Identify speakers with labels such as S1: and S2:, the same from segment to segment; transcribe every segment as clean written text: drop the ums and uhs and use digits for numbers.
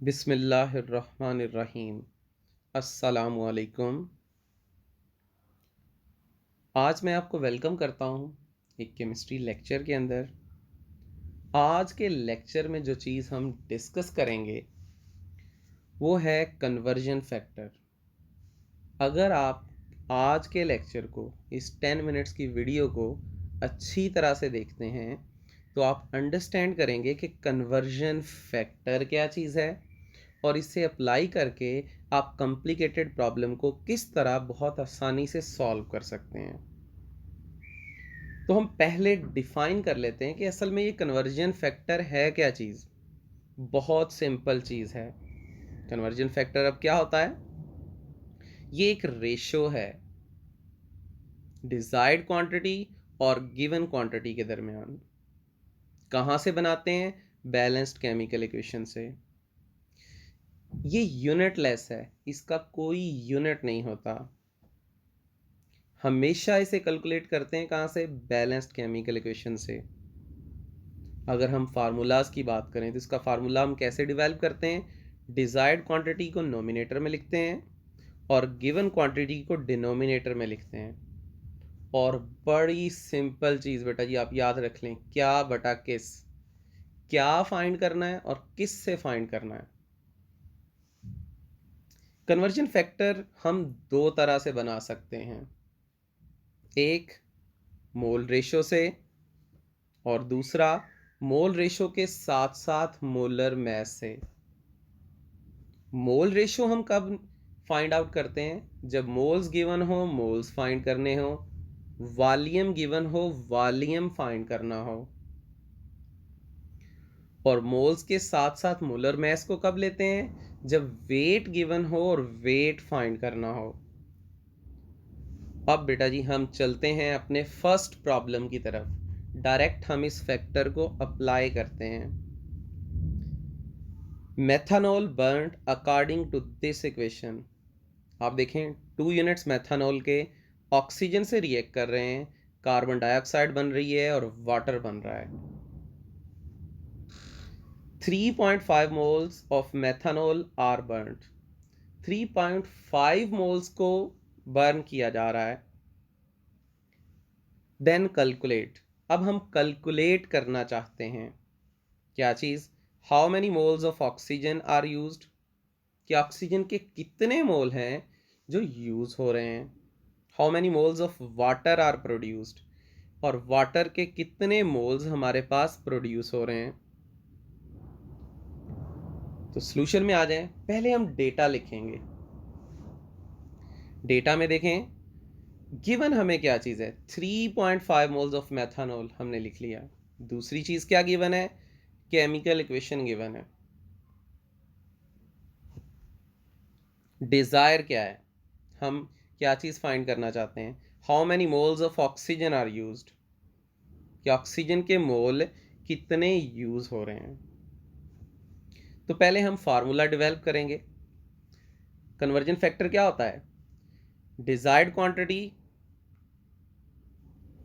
S1: बिस्मिल्लाहिर्रहमानिर्रहीम। अस्सलामुअलैकुम। आज मैं आपको वेलकम करता हूँ एक केमिस्ट्री लेक्चर के अंदर। आज के लेक्चर में जो चीज़ हम डिस्कस करेंगे वो है कन्वर्जन फैक्टर। अगर आप आज के लेक्चर को, इस 10 मिनट्स की वीडियो को अच्छी तरह से देखते हैं तो आप अंडरस्टैंड करेंगे कि कन्वर्जन फैक्टर क्या चीज़ है और इसे अप्लाई करके आप कॉम्प्लिकेटेड प्रॉब्लम को किस तरह बहुत आसानी से सॉल्व कर सकते हैं। तो हम पहले डिफाइन कर लेते हैं कि असल में ये कन्वर्जन फैक्टर है क्या चीज़। बहुत सिंपल चीज़ है। कन्वर्जन फैक्टर अब क्या होता है? ये एक रेशो है डिजायर्ड क्वांटिटी और गिवन क्वांटिटी के दरमियान। कहाँ से बनाते हैं? बैलेंस्ड केमिकल इक्वेशन से। ये यूनिटलेस है, इसका कोई यूनिट नहीं होता। हमेशा इसे कैलकुलेट करते हैं कहाँ से? बैलेंस्ड केमिकल इक्वेशन से। अगर हम फार्मूलाज की बात करें तो इसका फार्मूला हम कैसे डिवेल्प करते हैं? डिजायर्ड क्वांटिटी को नोमिनेटर में लिखते हैं और गिवन क्वांटिटी को डिनोमिनेटर में लिखते हैं। और बड़ी सिंपल चीज़ बेटा जी आप याद रख लें, क्या बटा किस। क्या फाइंड करना है और किस से फाइंड करना है। कन्वर्जन फैक्टर हम दो तरह से बना सकते हैं, एक मोल रेशो से और दूसरा मोल रेशो के साथ साथ मोलर मास से। मोल रेशो हम कब फाइंड आउट करते हैं? जब मोल्स गिवन हो, मोल्स फाइंड करने हो। वॉल्यूम गिवन हो, वॉल्यूम फाइंड करना हो। और मोल्स के साथ साथ मोलर मास को कब लेते हैं? जब वेट गिवन हो और वेट फाइंड करना हो। अब बेटा जी हम चलते हैं अपने फर्स्ट प्रॉब्लम की तरफ। डायरेक्ट हम इस फैक्टर को अप्लाई करते हैं। Methanol burned according to this equation. आप देखें 2 यूनिट्स मेथनॉल के ऑक्सीजन से रिएक्ट कर रहे हैं, कार्बन डाइऑक्साइड बन रही है और वाटर बन रहा है। 3.5 moles of methanol are burned. 3.5 moles को बर्न किया जा रहा है। Then calculate. अब हम कैलकुलेट करना चाहते हैं क्या चीज़? How many moles of oxygen are used. कि ऑक्सीजन के कितने मोल हैं जो यूज हो रहे हैं। How many moles of water are produced. और वाटर के कितने मोल्स हमारे पास प्रोड्यूस हो रहे हैं। तो सॉल्यूशन में आ जाएं। पहले हम डेटा लिखेंगे। डेटा में देखें गिवन हमें क्या चीज़ है? 3.5 मोल्स ऑफ मेथनॉल हमने लिख लिया। दूसरी चीज़ क्या गिवन है? केमिकल इक्वेशन गिवन है। डिज़ायर क्या है? हम क्या चीज़ फाइंड करना चाहते हैं? How many moles of oxygen are used. कि ऑक्सीजन के मोल कितने यूज़ हो रहे हैं। तो पहले हम फार्मूला डेवलप करेंगे। कन्वर्जन फैक्टर क्या होता है? Desired quantity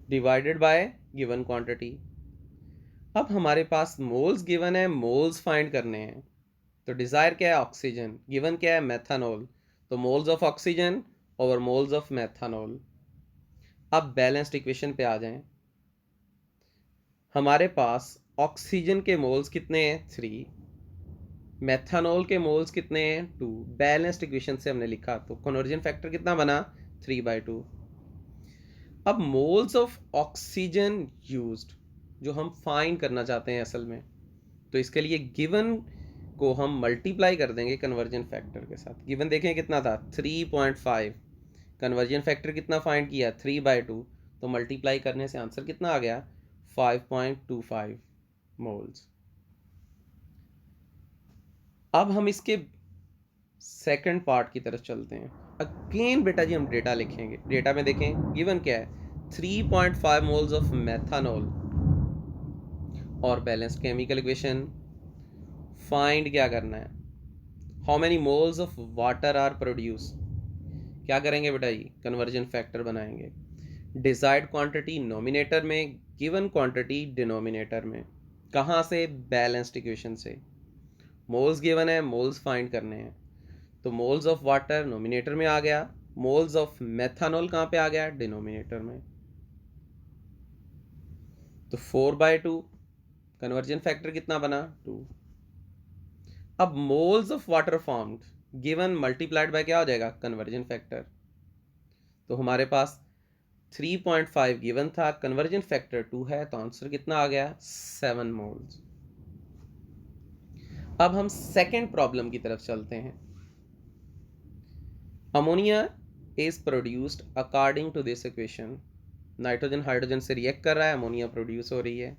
S1: divided by given quantity. अब हमारे पास मोल्स गिवन है, मोल्स फाइंड करने हैं। तो डिजायर क्या है? ऑक्सीजन। गिवन क्या है? मेथनॉल। तो moles of oxygen over moles of methanol. अब बैलेंस्ड इक्वेशन पे आ जाएं। हमारे पास ऑक्सीजन के मोल्स कितने हैं? 3। मेथनॉल के मोल्स कितने हैं? 2। बैलेंस्ड इक्वेशन से हमने लिखा तो कन्वर्जन फैक्टर कितना बना? 3/2। अब मोल्स ऑफ ऑक्सीजन यूज्ड जो हम फाइंड करना चाहते हैं असल में, तो इसके लिए गिवन को हम मल्टीप्लाई कर देंगे कन्वर्जन फैक्टर के साथ। गिवन देखें कितना था? 3.5। कन्वर्जन फैक्टर कितना फाइंड किया? 3/2। तो मल्टीप्लाई करने से आंसर कितना आ गया? 5.25 मोल्स। अब हम इसके सेकंड पार्ट की तरफ चलते हैं। अगेन बेटा जी हम डेटा लिखेंगे। डेटा में देखें गिवन क्या है? 3.5 मोल्स ऑफ मेथनॉल और बैलेंस्ड केमिकल इक्वेशन। फाइंड क्या करना है? How many moles of water are produce. क्या करेंगे बेटा जी? कन्वर्जन फैक्टर बनाएंगे। डिजायर्ड क्वांटिटी नोमिनेटर में, गिवन क्वांटिटी डिनोमिनेटर में। कहाँ से? बैलेंस्ड इक्वेशन से। मोल्स गिवन है, मोल्स फाइंड करने हैं। तो मोल्स ऑफ वाटर नोमिनेटर में आ गया, मोल्स ऑफ मेथानॉल कहाँ पे आ गया, डिनोमिनेटर में। तो 4/2, कन्वर्जन फैक्टर कितना बना, 2। अब moles of water formed given multiplied by क्या हो जाएगा, कन्वर्जन फैक्टर। तो हमारे पास 3.5 गिवन था, कन्वर्जन फैक्टर 2 है, तो आंसर कितना आ गया, 7 मोल्स। अब हम सेकेंड प्रॉब्लम की तरफ चलते हैं। Ammonia is produced according to this equation. Nitrogen hydrogen से रिएक्ट कर रहा है, अमोनिया प्रोड्यूस हो रही है।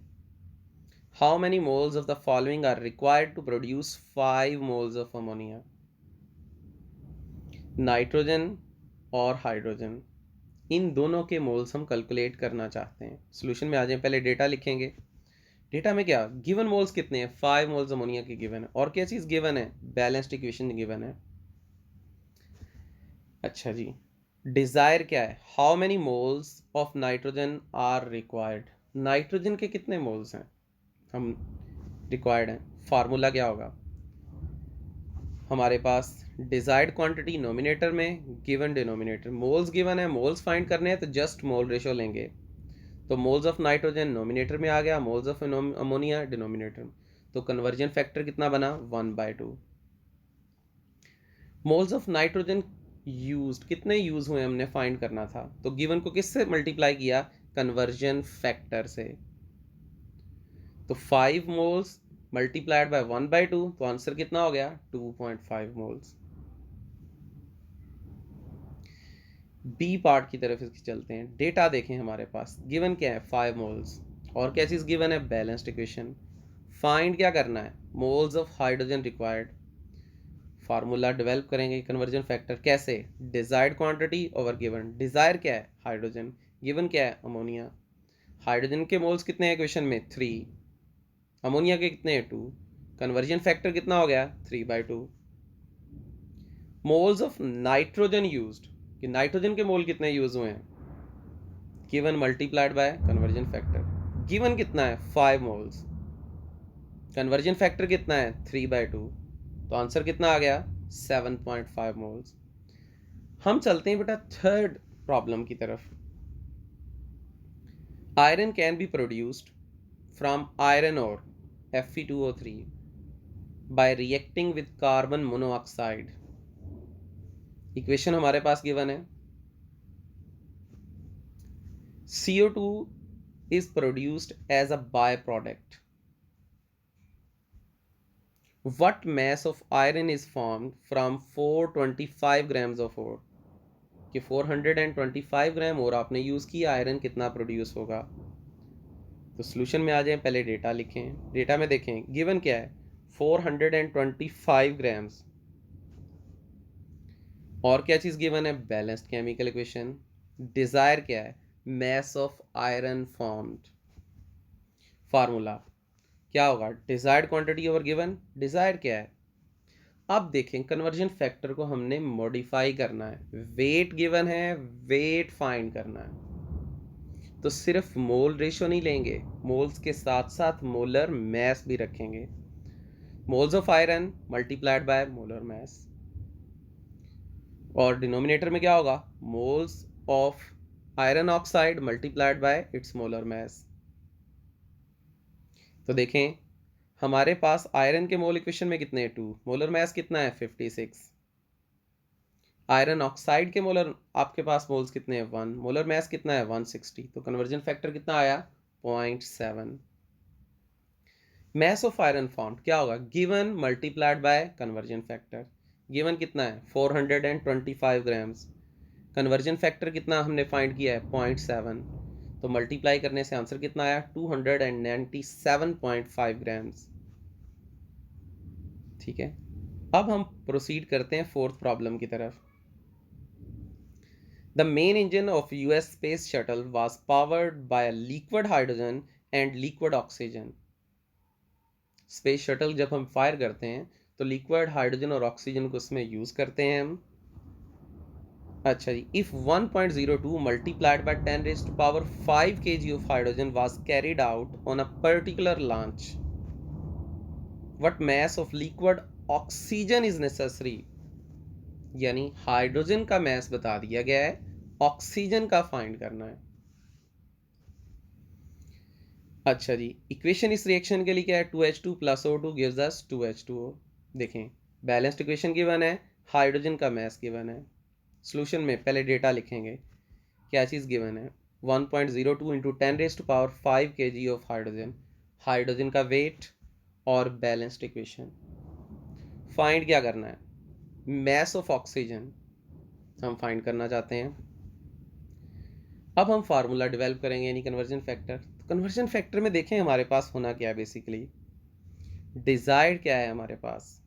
S1: How many moles of the following are required to produce 5 moles of ammonia. Nitrogen और हाइड्रोजन, इन दोनों के मोल्स हम कैलकुलेट करना चाहते हैं। सोल्यूशन में आ जाए, पहले डेटा लिखेंगे। डेटा में क्या गिवन मोल्स कितने हैं, 5 मोल्स अमोनिया के गिवन है। और क्या चीज़ गिवन है, बैलेंस्ड इक्वेशन गिवन है। अच्छा जी, डिजायर क्या है, how many moles of nitrogen are required. Nitrogen के कितने मोल्स हैं हम रिक्वायर्ड हैं। फार्मूला क्या होगा, हमारे पास डिजायर्ड क्वांटिटी नोमिनेटर में, गिवन डिनोमिनेटर। मोल्स गिवन है, मोल्स फाइंड करने हैं, तो जस्ट मोल रेशो लेंगे। तो मोल्स ऑफ नाइट्रोजन नोमिनेटर में आ गया, मोल्स ऑफ अमोनिया डिनोमिनेटर में। तो कन्वर्जन फैक्टर कितना बना, 1/2। मोल्स ऑफ नाइट्रोजन यूज्ड, कितने यूज हुए हमने फाइंड करना था। तो गिवन को किससे मल्टीप्लाई किया, कन्वर्जन फैक्टर से। तो 5 मोल्स मल्टीप्लाइड बाय 1/2, तो आंसर कितना हो गया, 2.5 मोल्स। बी पार्ट की तरफ इसकी चलते हैं। डेटा देखें, हमारे पास गिवन क्या है, 5 मोल्स। और क्या चीज़ गिवन है, बैलेंस्ड इक्वेशन। फाइंड क्या करना है, moles of hydrogen required. Formula develop करेंगे, कन्वर्जन फैक्टर कैसे, desired quantity over given. Desire क्या है, हाइड्रोजन, गिवन क्या है, अमोनिया। हाइड्रोजन के मोल्स कितने हैं इक्वेशन में, 3। अमोनिया के कितने हैं, 2। कन्वर्जन फैक्टर कितना हो गया, 3/2। मोल्स ऑफ नाइट्रोजन यूज्ड, कि नाइट्रोजन के मोल कितने यूज हुए हैं, given multiplied by conversion factor. Given कितना है, 5 मोल्स। कन्वर्जन फैक्टर कितना है, 3/2। तो आंसर कितना आ गया, 7.5 मोल्स। हम चलते हैं बेटा थर्ड प्रॉब्लम की तरफ। Iron can be produced from iron और Fe2O3 by reacting with carbon monoxide। Equation हमारे पास गिवन है, CO2 is produced as a byproduct। What mass of iron is formed from 425 grams of ore। कि 425 ग्राम और आपने use किया, iron कितना produce होगा। तो सोल्यूशन में आ जाए, पहले डेटा लिखें। डेटा में देखें गिवन क्या है, 425 ग्राम्स। और क्या चीज़ गिवन है, बैलेंस्ड केमिकल इक्वेशन। डिज़ायर क्या है, mass of iron formed. Formula क्या होगा, desired quantity over given. Desire क्या है, अब देखें कन्वर्जन फैक्टर को हमने मॉडिफाई करना है। वेट गिवन है, वेट फाइंड करना है, तो सिर्फ मोल रेशो नहीं लेंगे, मोल्स के साथ साथ मोलर मैस भी रखेंगे। Moles of iron multiplied by molar mass. और डिनोमिनेटर में क्या होगा, moles of iron oxide multiplied by it's molar mass. तो देखें हमारे पास आयरन के मोल इक्वेशन में कितने हैं, 2। मोलर मैस कितना है, 56। आयरन ऑक्साइड के मोलर आपके पास मोल्स कितने हैं, 1। मोलर मैस कितना है, 160। तो कन्वर्जन फैक्टर कितना आया, 0.7। मैस ऑफ आयरन फॉर्म्ड क्या होगा, given multiplied by conversion factor. Given कितना है, 425 ग्राम्स। कन्वर्जन फैक्टर कितना हमने फाइंड किया है, 0.7। तो मल्टीप्लाई करने से आंसर कितना आया, 297.5 ग्राम्स। ठीक है, अब हम प्रोसीड करते हैं फोर्थ प्रॉब्लम की तरफ। The main engine of US space shuttle was powered by liquid hydrogen and liquid oxygen. Space shuttle जब हम फायर करते हैं तो लिक्विड हाइड्रोजन और ऑक्सीजन को उसमें यूज करते हैं हम। अच्छा जी, if 1.02 multiplied by 10⁵ kg of hydrogen was carried out on a particular launch, what mass of liquid oxygen is necessary, यानी हाइड्रोजन का मैस बता दिया गया है, ऑक्सीजन का फाइंड करना है। अच्छा जी, इक्वेशन इस रिएक्शन के लिए क्या है, 2H2 plus O2 gives us 2H2O। देखें, बैलेंस्ड इक्वेशन गिवन है, हाइड्रोजन का मैस गिवन है। सॉल्यूशन में पहले डेटा लिखेंगे, क्या चीज़ गिवन है, 1.02 into 10⁵ kg of hydrogen, hydrogen का वेट और बैलेंस्ड इक्वेशन। फाइंड क्या करना है, मैस ऑफ ऑक्सीजन हम फाइंड करना चाहते हैं। अब हम फार्मूला डेवलप करेंगे, यानी कन्वर्जन फैक्टर। कन्वर्जन फैक्टर में देखें हमारे पास होना क्या है, बेसिकली डिजायर्ड क्या है हमारे पास,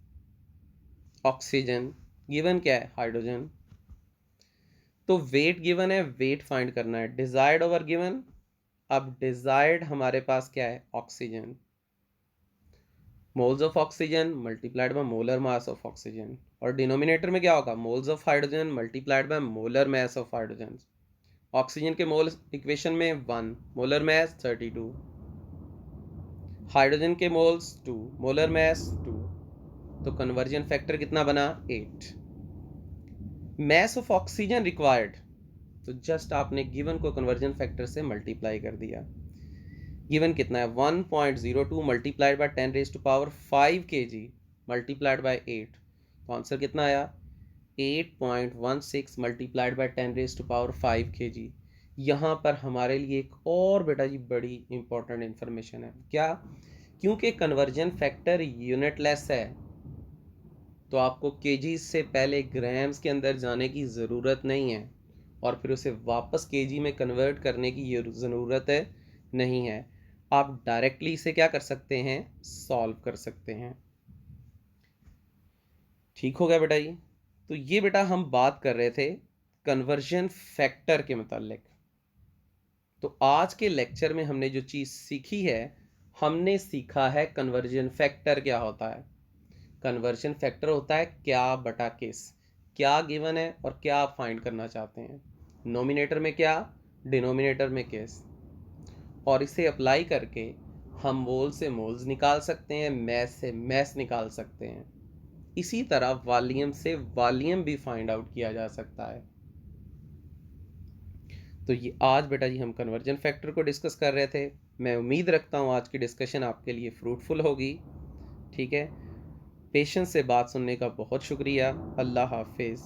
S1: ऑक्सीजन, गिवन क्या है, हाइड्रोजन। तो वेट गिवन है, वेट फाइंड करना है, डिजायर्ड ओवर गिवन। अब डिजायर्ड हमारे पास क्या है, oxygen, moles of oxygen multiplied by molar mass of oxygen, और डिनोमिनेटर में क्या होगा, moles of hydrogen multiplied by molar mass of hydrogen. Oxygen के मोल इक्वेशन में 1, मोलर मास 32, हाइड्रोजन के मोल्स 2, मोलर मास 2। तो कन्वर्जन फैक्टर कितना बना, 8। मास ऑफ ऑक्सीजन रिक्वायर्ड, तो जस्ट आपने गिवन को कन्वर्जन फैक्टर से मल्टीप्लाई कर दिया। गिवन कितना है, 1.02 multiplied by 10⁵ kg multiplied by 8, तो आंसर कितना आया, 8.16 मल्टीप्लाइड बाय 10⁵ kg। यहाँ पर हमारे लिए एक और बेटा जी बड़ी इंपॉर्टेंट इंफॉर्मेशन है, क्या, क्योंकि कन्वर्जन फैक्टर यूनिटलेस है, तो आपको केजी से पहले ग्राम्स के अंदर जाने की ज़रूरत नहीं है, और फिर उसे वापस केजी में कन्वर्ट करने की ज़रूरत नहीं है। आप डायरेक्टली इसे क्या कर सकते हैं, सॉल्व कर सकते हैं। ठीक हो गया बेटा ये। तो ये बेटा हम बात कर रहे थे कन्वर्जन फैक्टर के मुतालिक। तो आज के लेक्चर में हमने जो चीज़ सीखी है, हमने सीखा है कन्वर्जन फैक्टर क्या होता है। कन्वर्जन फैक्टर होता है क्या बटा किस, क्या गिवन है और क्या आप फाइंड करना चाहते हैं, नोमिनेटर में क्या, डिनोमिनेटर में किस, और इसे अप्लाई करके हम मोल से मोल्स निकाल सकते हैं, मैस से मैस निकाल सकते हैं। इसी तरह वॉल्यूम से वॉल्यूम भी फाइंड आउट किया जा सकता है। तो ये आज बेटा जी हम कन्वर्जन फैक्टर को डिस्कस कर रहे थे। मैं उम्मीद रखता हूँ आज की डिस्कशन आपके लिए फ्रूटफुल होगी। ठीक है, पेशेंस से बात सुनने का बहुत शुक्रिया। अल्लाह हाफिज़।